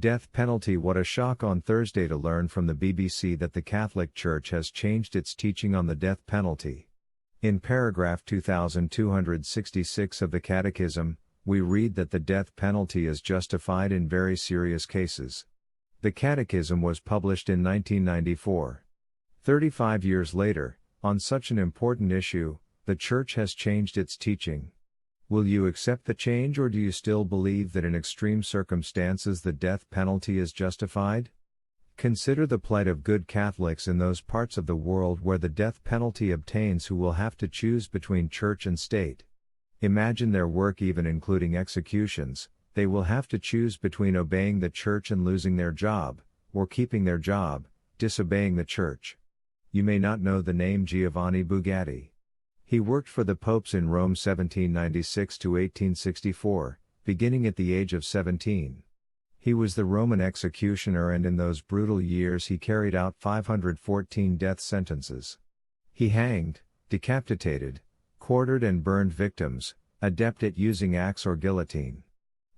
Death penalty. What a shock on Thursday to learn from the BBC that the Catholic Church has changed its teaching on the death penalty. In paragraph 2266 of the Catechism, we read that the death penalty is justified in very serious cases. The Catechism was published in 1994. 35 years later, on such an important issue, the Church has changed its teaching. Will you accept the change, or do you still believe that in extreme circumstances the death penalty is justified? Consider the plight of good Catholics in those parts of the world where the death penalty obtains, who will have to choose between church and state. Imagine their work, even including executions. They will have to choose between obeying the church and losing their job, or keeping their job, disobeying the church. You may not know the name Giovanni Bugatti. He worked for the popes in Rome 1796 to 1864, beginning at the age of 17. He was the Roman executioner, and in those brutal years he carried out 514 death sentences. He hanged, decapitated, quartered and burned victims, adept at using axe or guillotine.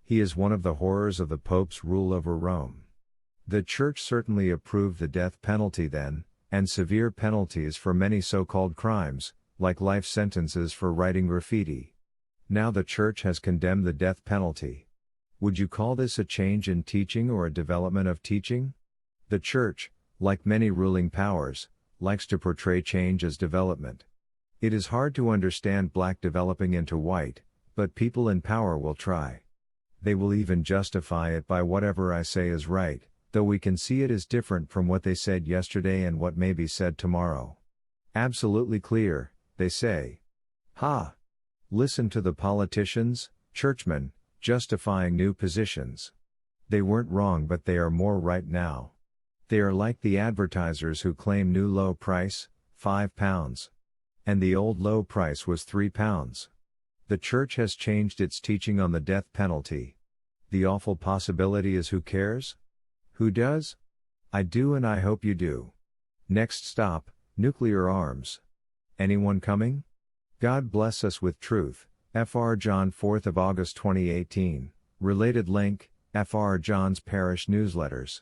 He is one of the horrors of the Pope's rule over Rome. The Church certainly approved the death penalty then, and severe penalties for many so-called crimes, like life sentences for writing graffiti. Now the Church has condemned the death penalty. Would you call this a change in teaching or a development of teaching? The Church, like many ruling powers, likes to portray change as development. It is hard to understand black developing into white, but people in power will try. They will even justify it by whatever I say is right, though we can see it is different from what they said yesterday and what may be said tomorrow. Absolutely clear, they say. Ha! Listen to the politicians, churchmen, justifying new positions. They weren't wrong, but they are more right now. They are like the advertisers who claim new low price, £5. And the old low price was £3. The Church has changed its teaching on the death penalty. The awful possibility is, who cares? Who does? I do, and I hope you do. Next stop, nuclear arms. Anyone coming? God bless us with truth. Fr. John, 4th of August 2018. Related link, Fr. John's Parish Newsletters.